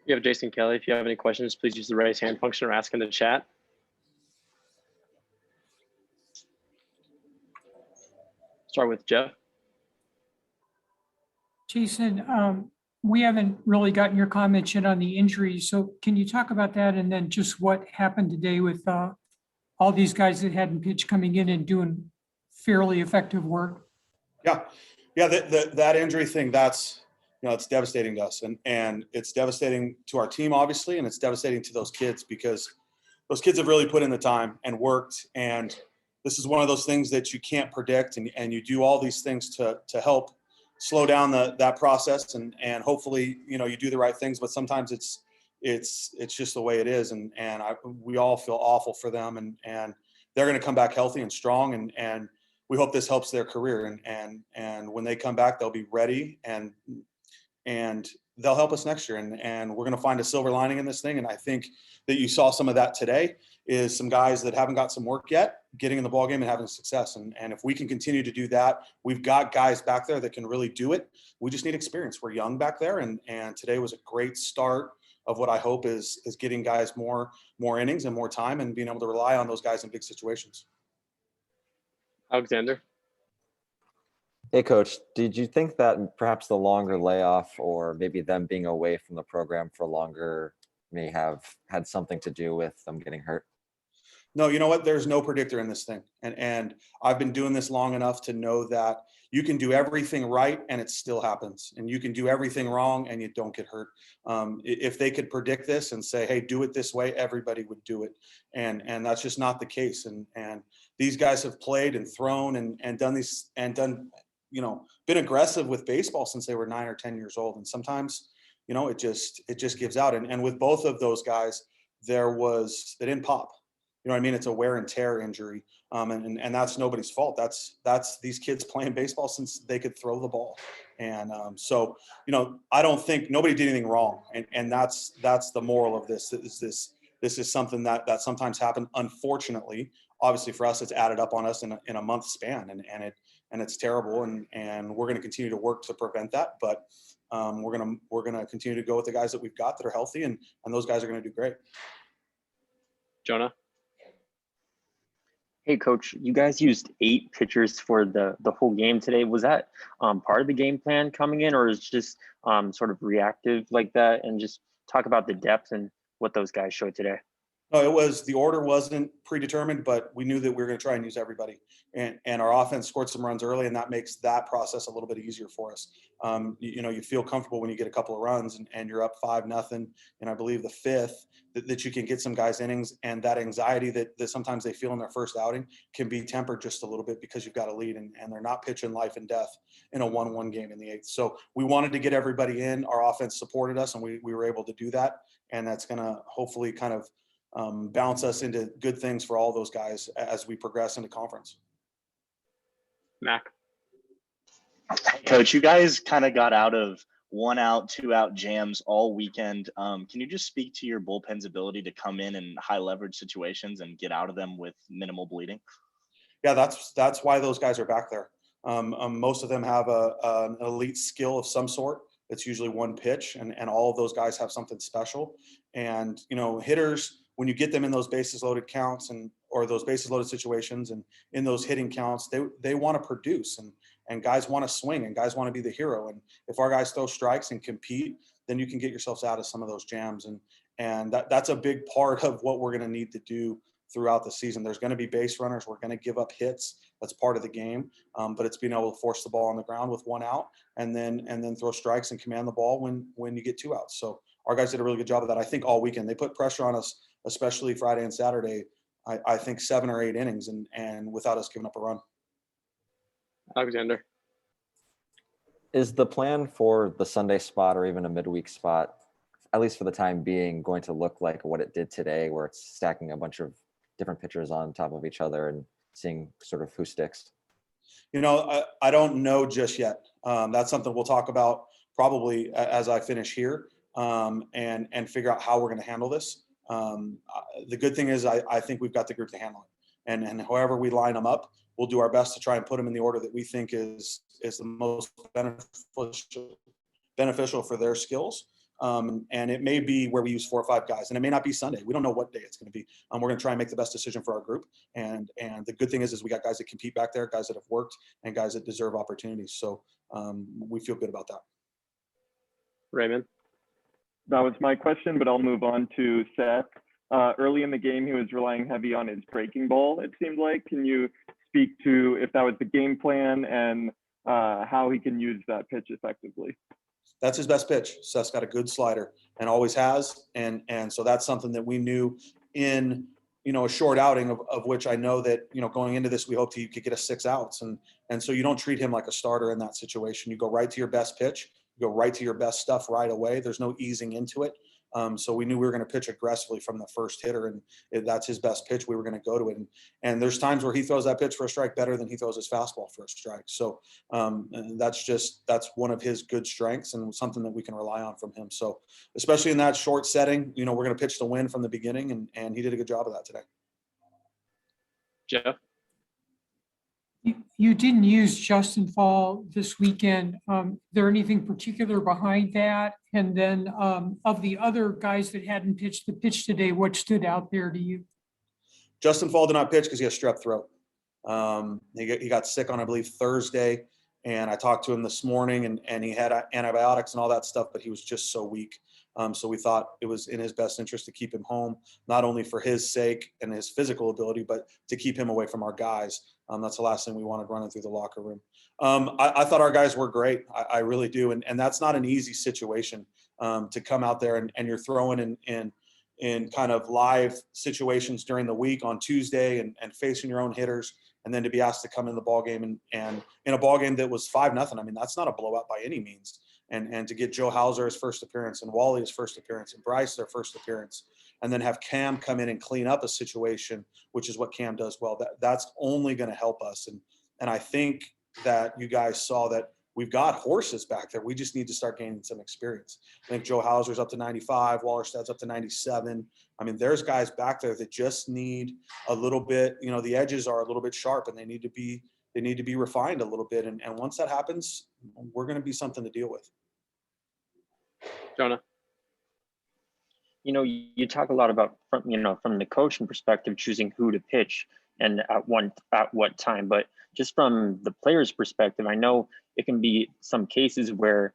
You have Jason Kelly. If you have any questions, please use the raise hand function or ask in the chat. Start with Jeff. Jason, we haven't really gotten your comments yet on the injuries. So can you talk about that and then just what happened today with all these guys that hadn't pitched coming in and doing fairly effective work? Yeah. That injury thing, that's, it's devastating to us, and it's devastating to our team, obviously, and it's devastating to those kids because those kids have really put in the time and worked. And this is one of those things that you can't predict, and you do all these things to help slow down that process, and hopefully, you do the right things, but sometimes it's just the way it is. And we all feel awful for them, and they're going to come back healthy and strong, and we hope this helps their career. And when they come back, they'll be ready, and they'll help us next year. And we're going to find a silver lining in this thing. And I think that you saw some of that today, is some guys that haven't got some work yet getting in the ballgame and having success. And if we can continue to do that, we've got guys back there that can really do it. We just need experience. We're young back there. And today was a great start of what I hope is getting guys more innings and more time, and being able to rely on those guys in big situations. Alexander. Hey, Coach, did you think that perhaps the longer layoff, or maybe them being away from the program for longer, may have had something to do with them getting hurt? No, you know what? There's no predictor in this thing. And I've been doing this long enough to know that you can do everything right and it still happens. And you can do everything wrong and you don't get hurt. If they could predict this and say, hey, do it this way, everybody would do it. And that's just not the case. And these guys have played and thrown and done these and done, been aggressive with baseball since they were 9 or 10 years old. And sometimes, it just gives out. And with both of those guys, they didn't pop. You know what I mean? It's a wear and tear injury. And that's nobody's fault. That's these kids playing baseball since they could throw the ball. And so, I don't think nobody did anything wrong. And that's the moral of this. This is something that sometimes happens. Unfortunately, obviously for us, it's added up on us in a month span, and it's terrible. And we're going to continue to work to prevent that. But we're going to continue to go with the guys that we've got that are healthy, and those guys are going to do great. Jonah. Hey, Coach, you guys used 8 pitchers for the whole game today. Was that part of the game plan coming in, or is it just sort of reactive like that? And just talk about the depth and what those guys showed today. No, the order wasn't predetermined, but we knew that we were going to try and use everybody. And our offense scored some runs early, and that makes that process a little bit easier for us. You feel comfortable when you get a couple of runs and you're up 5-0, and I believe the 5th, that you can get some guys innings, and that anxiety that sometimes they feel in their first outing can be tempered just a little bit because you've got a lead, and they're not pitching life and death in a 1-1 game in the 8th. So we wanted to get everybody in. Our offense supported us, and we were able to do that. And that's going to hopefully kind of bounce us into good things for all those guys as we progress into conference. Mac. Coach, you guys kind of got out of 1-out, 2-out jams all weekend. Can you just speak to your bullpen's ability to come in high leverage situations and get out of them with minimal bleeding? Yeah, that's why those guys are back there. Most of them have an elite skill of some sort. It's usually one pitch, and all of those guys have something special. And, hitters, when you get them in those bases loaded counts or those bases loaded situations and in those hitting counts, they want to produce, and guys want to swing, and guys want to be the hero. And if our guys throw strikes and compete, then you can get yourselves out of some of those jams. And that's a big part of what we're going to need to do throughout the season. There's going to be base runners. We're going to give up hits. That's part of the game. But it's being able to force the ball on the ground with 1 out and then throw strikes and command the ball when you get 2 outs. So our guys did a really good job of that. I think all weekend they put pressure on us, especially Friday and Saturday. I think 7 or 8 innings and without us giving up a run. Alexander. Is the plan for the Sunday spot or even a midweek spot, at least for the time being, going to look like what it did today, where it's stacking a bunch of different pitchers on top of each other and seeing sort of who sticks? I don't know just yet. That's something we'll talk about probably as I finish here and figure out how we're going to handle this. The good thing is I think we've got the group to handle it. And however we line them up, we'll do our best to try and put them in the order that we think is the most beneficial for their skills. And it may be where we use 4 or 5 guys, and it may not be Sunday. We don't know what day it's going to be. We're going to try and make the best decision for our group. And the good thing is we got guys that compete back there, guys that have worked, and guys that deserve opportunities. So we feel good about that. Raymond. That was my question, but I'll move on to Seth. Early in the game, he was relying heavy on his breaking ball, it seemed like. Can you speak to if that was the game plan and how he can use that pitch effectively? That's his best pitch. Seth's got a good slider and always has. And so that's something that we knew in, a short outing of which I know that, going into this, we hoped he could get us 6 outs. And so you don't treat him like a starter in that situation. You go right to your best pitch, you go right to your best stuff right away. There's no easing into it. So we knew we were going to pitch aggressively from the first hitter, and that's his best pitch. We were going to go to it. And there's times where he throws that pitch for a strike better than he throws his fastball for a strike. So and that's one of his good strengths and something that we can rely on from him. So especially in that short setting, we're going to pitch to win from the beginning, and he did a good job of that today. Jeff. You didn't use Justin Fall this weekend. There anything particular behind that? And then of the other guys that hadn't pitched the pitch today, what stood out there to you? Justin Fall did not pitch because he has strep throat. He got sick on, I believe, Thursday, and I talked to him this morning, and he had antibiotics and all that stuff, but he was just so weak. So we thought it was in his best interest to keep him home, not only for his sake and his physical ability, but to keep him away from our guys. That's the last thing we wanted running through the locker room. I thought our guys were great. I really do. And that's not an easy situation to come out there and you're throwing in kind of live situations during the week on Tuesday and facing your own hitters, and then to be asked to come in the ball game and in a ball game that was 5-0. I mean, that's not a blowout by any means. And to get Joe Hauser his first appearance and Wally his first appearance and Bryce their first appearance, and then have Cam come in and clean up a situation, which is what Cam does well. That's only going to help us. And I think that you guys saw that we've got horses back there. We just need to start gaining some experience. I think Joe Hauser's up to 95, Wallerstad's up to 97. I mean, there's guys back there that just need a little bit, the edges are a little bit sharp and they need to be refined a little bit. And once that happens, we're going to be something to deal with. Jonah. You talk a lot about from the coaching perspective, choosing who to pitch and at what time, but just from the player's perspective, I know it can be some cases where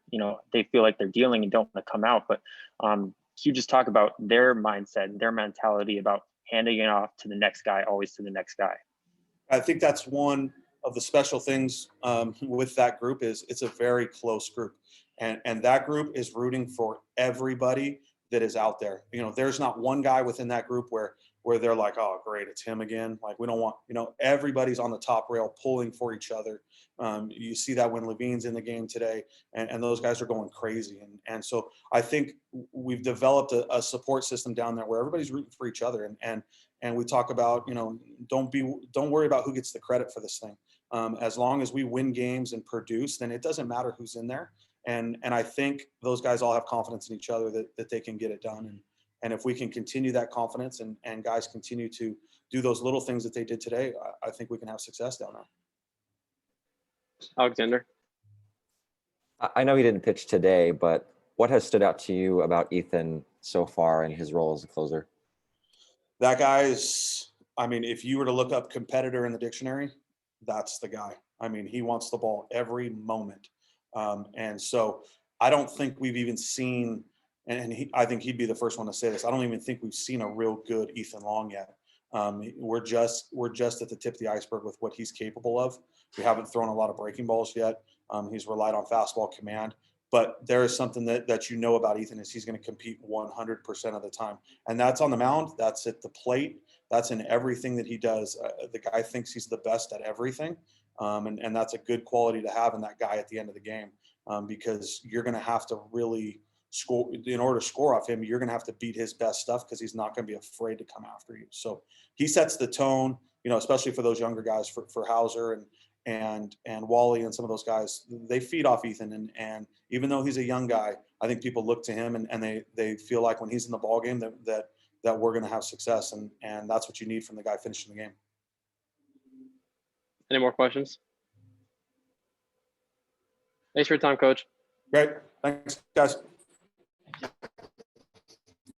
they feel like they're dealing and don't want to come out, but can you just talk about their mindset, their mentality about handing it off to the next guy, always to the next guy? I think that's one of the special things with that group is it's a very close group, and that group is rooting for everybody that is out there. There's not one guy within that group where they're like, oh, great, it's him again. Like, we don't want, everybody's on the top rail pulling for each other. You see that when Levine's in the game today, and those guys are going crazy. And so I think we've developed a support system down there where everybody's rooting for each other. And we talk about, don't worry about who gets the credit for this thing. As long as we win games and produce, then it doesn't matter who's in there. And I think those guys all have confidence in each other that they can get it done. And if we can continue that confidence and guys continue to do those little things that they did today, I think we can have success down there. Alexander. I know he didn't pitch today, but what has stood out to you about Ethan so far in his role as a closer? That guy is, if you were to look up competitor in the dictionary, that's the guy. He wants the ball every moment. And so I don't think we've even seen, I think he'd be the first one to say this, I don't even think we've seen a real good Ethan Long yet. We're just at the tip of the iceberg with what he's capable of. We haven't thrown a lot of breaking balls yet. He's relied on fastball command, but there is something that about Ethan is he's going to compete 100% of the time. And that's on the mound. That's at the plate. That's in everything that he does. The guy thinks he's the best at everything. And that's a good quality to have in that guy at the end of the game, because you're going to have to really score. In order to score off him, you're going to have to beat his best stuff because he's not going to be afraid to come after you. So he sets the tone, especially for those younger guys, for Hauser and Wally and some of those guys. They feed off Ethan, and even though he's a young guy, I think people look to him and they feel like when he's in the ball game that we're going to have success, and that's what you need from the guy finishing the game. Any more questions? Thanks for your time, Coach. Great. Thanks, guys.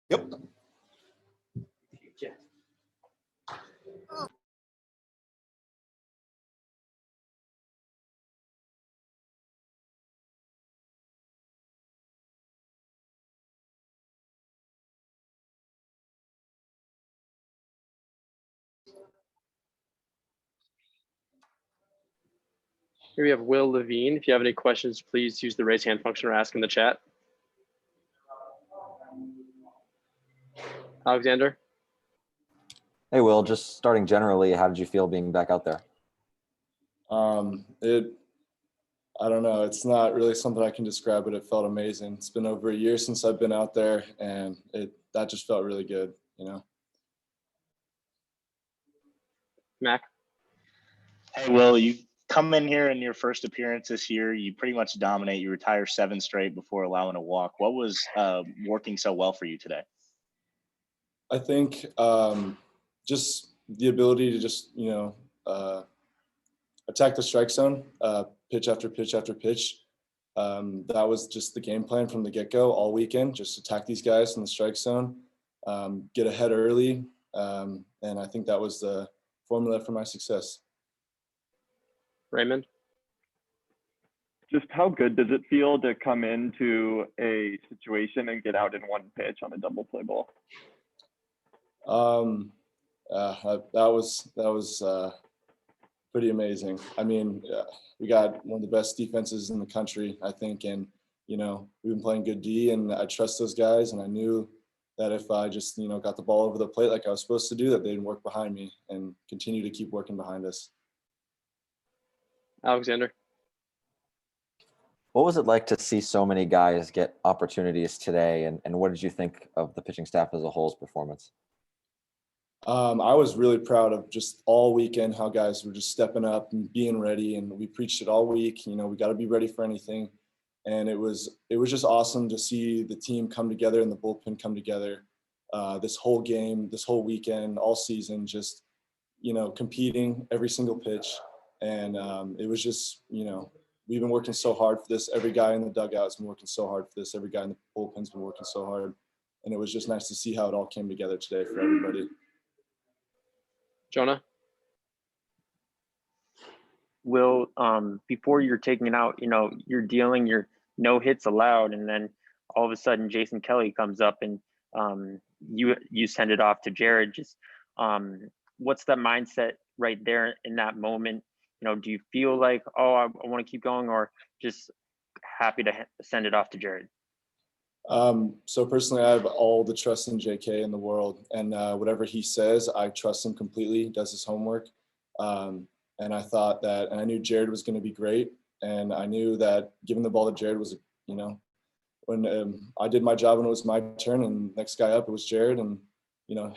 Yep. Here we have Will Levine. If you have any questions, please use the raise hand function or ask in the chat. Alexander? Hey, Will, just starting generally, how did you feel being back out there? I don't know. It's not really something I can describe, but it felt amazing. It's been over a year since I've been out there, and that just felt really good, you know. Mac? Hey, Will, you come in here in your first appearance this year. You pretty much dominate. You retire 7 straight before allowing a walk. What was working so well for you today? I think just the ability to just, attack the strike zone, pitch after pitch after pitch. That was just the game plan from the get-go all weekend, just attack these guys in the strike zone, get ahead early, and I think that was the formula for my success. Raymond? Just how good does it feel to come into a situation and get out in one pitch on a double play ball? That was pretty amazing. I mean, we got one of the best defenses in the country, I think, and we've been playing good D, and I trust those guys, and I knew that if I just got the ball over the plate like I was supposed to do, that they'd work behind me and continue to keep working behind us. Alexander? What was it like to see so many guys get opportunities today, and what did you think of the pitching staff as a whole's performance? I was really proud of just all weekend how guys were just stepping up and being ready, and we preached it all week. We got to be ready for anything, and it was just awesome to see the team come together and the bullpen come together this whole game, this whole weekend, all season, just competing every single pitch, and it was just we've been working so hard for this. Every guy in the dugout's been working so hard for this. Every guy in the bullpen's been working so hard, and it was just nice to see how it all came together today for everybody. Jonah? Will, before you're taking it out, you're dealing your no hits allowed, and then all of a sudden Jason Kelly comes up and you send it off to Jared. Just what's the mindset right there in that moment? Do you feel like, oh, I want to keep going, or just happy to send it off to Jared? So personally, I have all the trust in JK in the world, and whatever he says, I trust him completely. He does his homework. And I thought that, and I knew Jared was going to be great. And I knew that giving the ball to Jared was, when I did my job and it was my turn, and next guy up, it was Jared, and,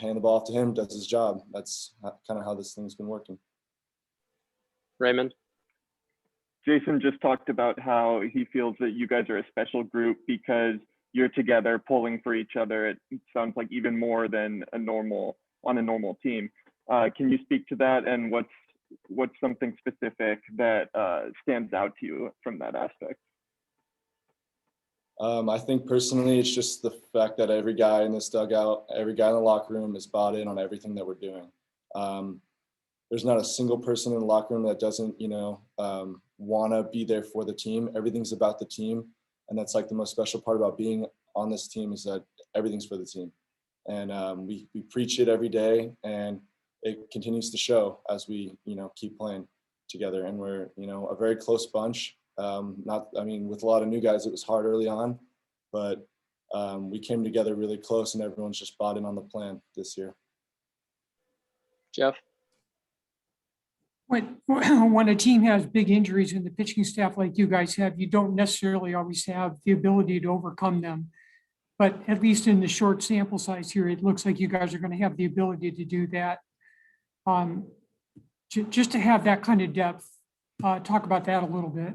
hand the ball off to him, does his job. That's kind of how this thing's been working. Raymond? Jason just talked about how he feels that you guys are a special group because you're together pulling for each other. It sounds like even more than on a normal team. Can you speak to that, and what's something specific that stands out to you from that aspect? I think personally, it's just the fact that every guy in this dugout, every guy in the locker room is bought in on everything that we're doing. There's not a single person in the locker room that doesn't, want to be there for the team. Everything's about the team. And that's like the most special part about being on this team, is that everything's for the team. And we preach it every day, and it continues to show as we, keep playing together. And we're, a very close bunch. With a lot of new guys, it was hard early on, but we came together really close, and everyone's just bought in on the plan this year. Jeff? When a team has big injuries in the pitching staff like you guys have, you don't necessarily always have the ability to overcome them. But at least in the short sample size here, it looks like you guys are going to have the ability to do that. Just to have that kind of depth, talk about that a little bit.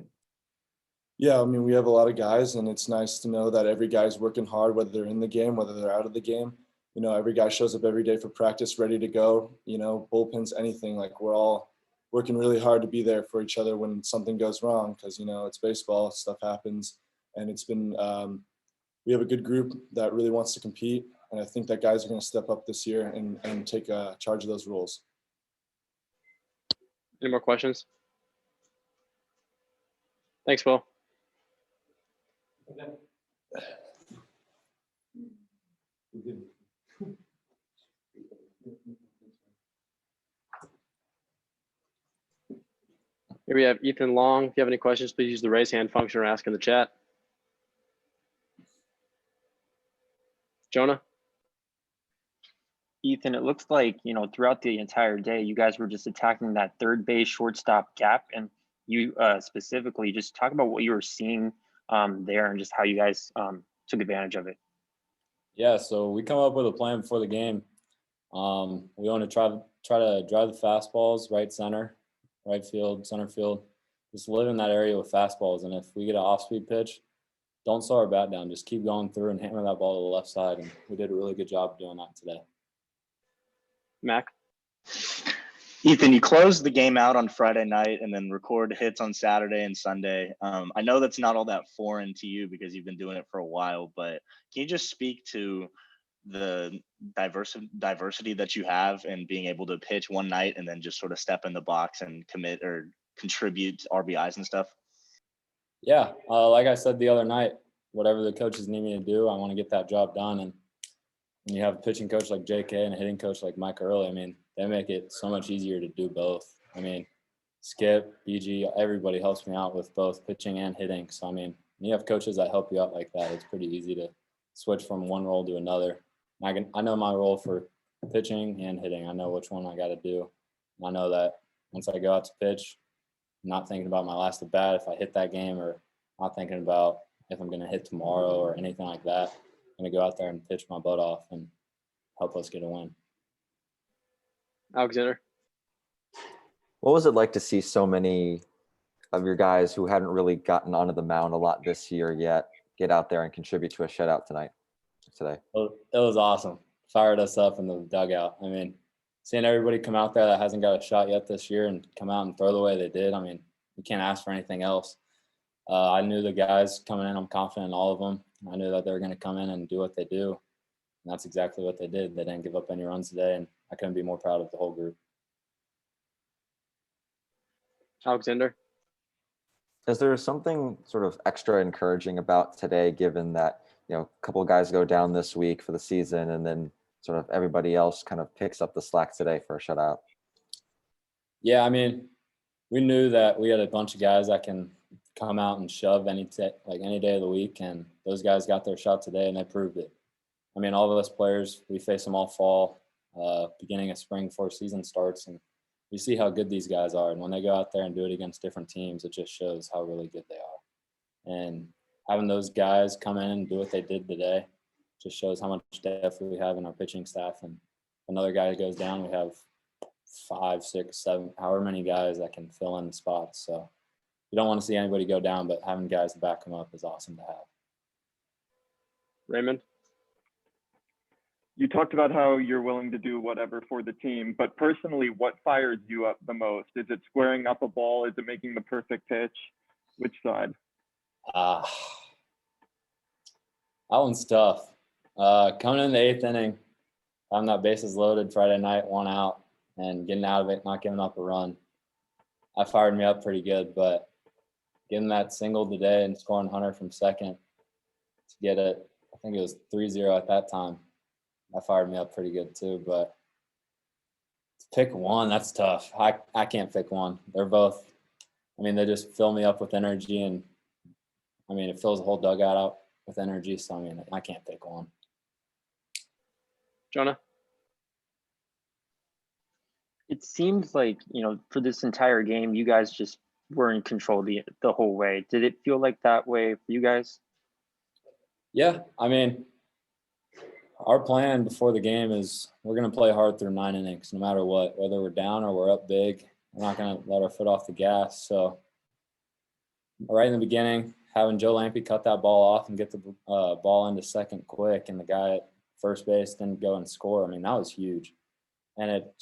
Yeah, we have a lot of guys, and it's nice to know that every guy's working hard, whether they're in the game, whether they're out of the game. Every guy shows up every day for practice, ready to go, bullpens, anything. Like, we're all working really hard to be there for each other when something goes wrong, because, it's baseball, stuff happens. And it's been we have a good group that really wants to compete. And I think that guys are going to step up this year and take charge of those roles. Any more questions? Thanks, Will. Here we have Ethan Long. If you have any questions, please use the raise hand function or ask in the chat. Jonah? Ethan, it looks like, throughout the entire day, you guys were just attacking that third base shortstop gap. And you specifically just talk about what you were seeing there and just how you guys took advantage of it. Yeah, so we come up with a plan before the game. We want to try to drive the fastballs right center, right field, center field. Just live in that area with fastballs. And if we get an off-speed pitch, don't slow our bat down. Just keep going through and hammer that ball to the left side. And we did a really good job doing that today. Mac? Ethan, you closed the game out on Friday night and then record hits on Saturday and Sunday. I know that's not all that foreign to you because you've been doing it for a while, but can you just speak to the diversity that you have and being able to pitch one night and then just sort of step in the box and commit or contribute RBIs and stuff? Yeah, like I said the other night, whatever the coaches need me to do, I want to get that job done. And when you have a pitching coach like JK and a hitting coach like Mike Early, I mean, they make it so much easier to do both. I mean, Skip, BG, everybody helps me out with both pitching and hitting. So, I mean, when you have coaches that help you out like that, it's pretty easy to switch from one role to another. I know my role for pitching and hitting. I know which one I got to do. I know that once I go out to pitch, I'm not thinking about my last at bat if I hit that game, or not thinking about if I'm going to hit tomorrow or anything like that. I'm going to go out there and pitch my butt off and help us get a win. Alexander? What was it like to see so many of your guys who hadn't really gotten onto the mound a lot this year yet get out there and contribute to a shutout today? It was awesome. Fired us up in the dugout. I mean, seeing everybody come out there that hasn't got a shot yet this year and come out and throw the way they did, I mean, we can't ask for anything else. I knew the guys coming in, I'm confident in all of them. I knew that they were going to come in and do what they do. And that's exactly what they did. They didn't give up any runs today, and I couldn't be more proud of the whole group. Alexander? Is there something sort of extra encouraging about today, given that, a couple of guys go down this week for the season and then sort of everybody else kind of picks up the slack today for a shutout? Yeah, I mean, we knew that we had a bunch of guys that can come out and shove any day of the week, and those guys got their shot today and they proved it. I mean, all of us players, we face them all fall, beginning of spring before season starts, and we see how good these guys are. And when they go out there and do it against different teams, it just shows how really good they are. And having those guys come in and do what they did today just shows how much depth we have in our pitching staff. And another guy goes down, we have 5, 6, 7, however many guys that can fill in the spots. So you don't want to see anybody go down, but having guys to back them up is awesome to have. Raymond? You talked about how you're willing to do whatever for the team, but personally, what fires you up the most? Is it squaring up a ball? Is it making the perfect pitch? Which side? That one's tough. Coming in the 8th inning, having that bases loaded Friday night, 1 out, and getting out of it, not giving up a run. That fired me up pretty good, but getting that single today and scoring Hunter from second to get it, I think it was 3-0 at that time. That fired me up pretty good too, but to pick one, that's tough. I can't pick one. They're both, I mean, they just fill me up with energy, and I mean, it fills the whole dugout out with energy. So, I mean, I can't pick one. Jonah? It seems like, for this entire game, you guys just were in control the whole way. Did it feel like that way for you guys? Yeah, I mean, our plan before the game is we're going to play hard through 9 innings, no matter what, whether we're down or we're up big. We're not going to let our foot off the gas. So right in the beginning, having Joe Lampe cut that ball off and get the ball into second quick, and the guy at first base didn't go and score. I mean, that was huge. And it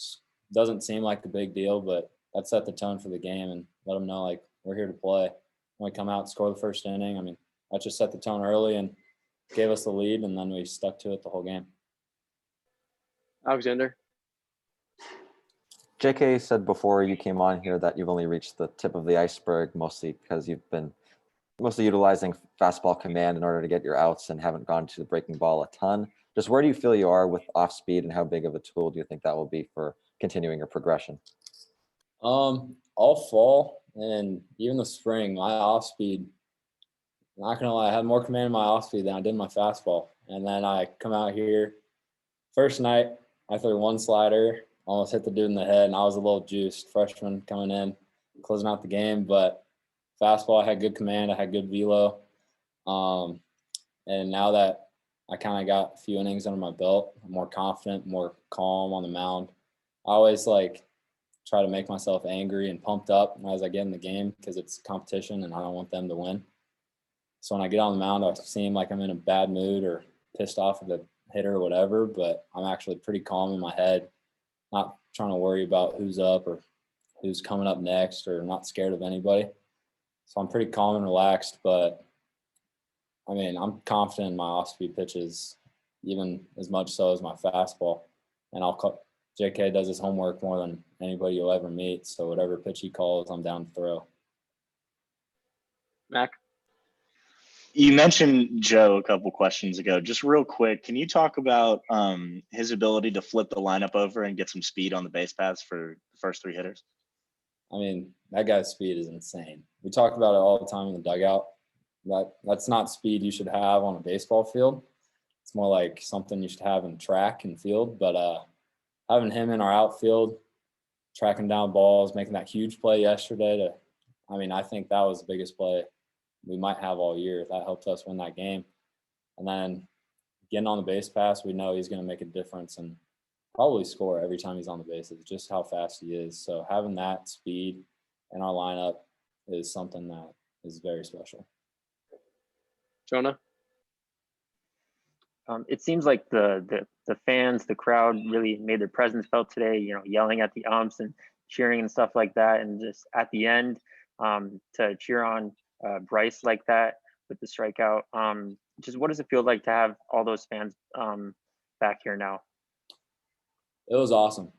doesn't seem like a big deal, but that set the tone for the game and let them know, we're here to play. When we come out and score the first inning, I mean, that just set the tone early, and gave us the lead, and then we stuck to it the whole game. Alexander. JK said before you came on here that you've only reached the tip of the iceberg, mostly because you've been mostly utilizing fastball command in order to get your outs and haven't gone to the breaking ball a ton. Just where do you feel you are with off speed, and how big of a tool do you think that will be for continuing your progression? All fall and even the spring, my off speed, not gonna lie, I had more command in my off speed than I did my fastball. And then I come out here, first night, I threw one slider, almost hit the dude in the head, and I was a little juiced, freshman coming in, closing out the game. But fastball, I had good command, I had good velo. And now that I kind of got a few innings under my belt, I'm more confident, more calm on the mound. I always try to make myself angry and pumped up as I get in the game because it's competition and I don't want them to win. So when I get on the mound, I seem like I'm in a bad mood or pissed off at the hitter or whatever, but I'm actually pretty calm in my head, not trying to worry about who's up or who's coming up next, or not scared of anybody. So I'm pretty calm and relaxed, but I mean, I'm confident in my off-speed pitches, even as much so as my fastball. And JK does his homework more than anybody you'll ever meet. So whatever pitch he calls, I'm down to throw. Mac. You mentioned Joe a couple questions ago. Just real quick, can you talk about his ability to flip the lineup over and get some speed on the base paths for the first three hitters? I mean, that guy's speed is insane. We talk about it all the time in the dugout. That's not speed you should have on a baseball field. It's more like something you should have in track and field. But having him in our outfield, tracking down balls, making that huge play yesterday I think that was the biggest play we might have all year. That helped us win that game. And then getting on the base pass, we know he's going to make a difference and probably score every time he's on the bases, just how fast he is. So having that speed in our lineup is something that is very special. Jonah. It seems like the fans, the crowd really made their presence felt today, yelling at the umps and cheering and stuff like that. And just at the end, to cheer on Bryce like that with the strikeout. Just what does it feel like to have all those fans back here now? It was awesome.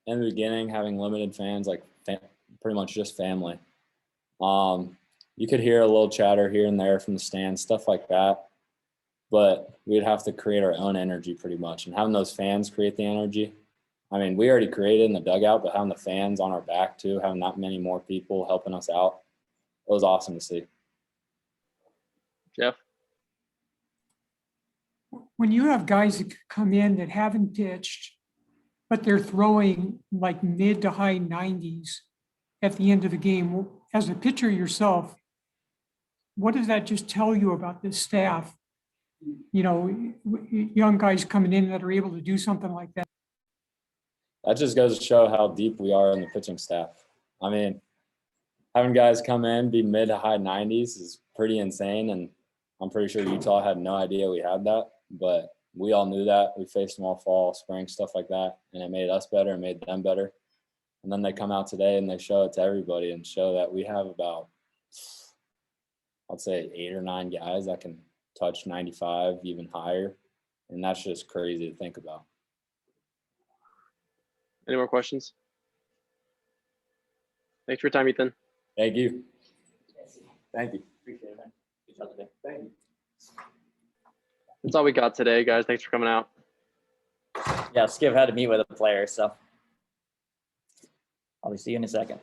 In the beginning, having limited fans, pretty much just family. You could hear a little chatter here and there from the stands, stuff like that. But we'd have to create our own energy pretty much. And having those fans create the energy, we already created in the dugout, but having the fans on our back too, having that many more people helping us out, it was awesome to see. Jeff. When you have guys that come in that haven't pitched, but they're throwing like mid to high 90s at the end of the game, as a pitcher yourself, what does that just tell you about this staff? Young guys coming in that are able to do something like that. That just goes to show how deep we are in the pitching staff. Having guys come in, be mid to high 90s is pretty insane. And I'm pretty sure Utah had no idea we had that, but we all knew that. We faced them all fall, spring, stuff like that. And it made us better and made them better. And then they come out today and they show it to everybody and show that we have about, I'd say 8 or 9 guys that can touch 95, even higher. And that's just crazy to think about. Any more questions? Thanks for your time, Ethan. Thank you. Thank you. Appreciate it, man. Good job today. Thank you. That's all we got today, guys. Thanks for coming out. Yeah, Skip had to meet with a player, so I'll see you in a second.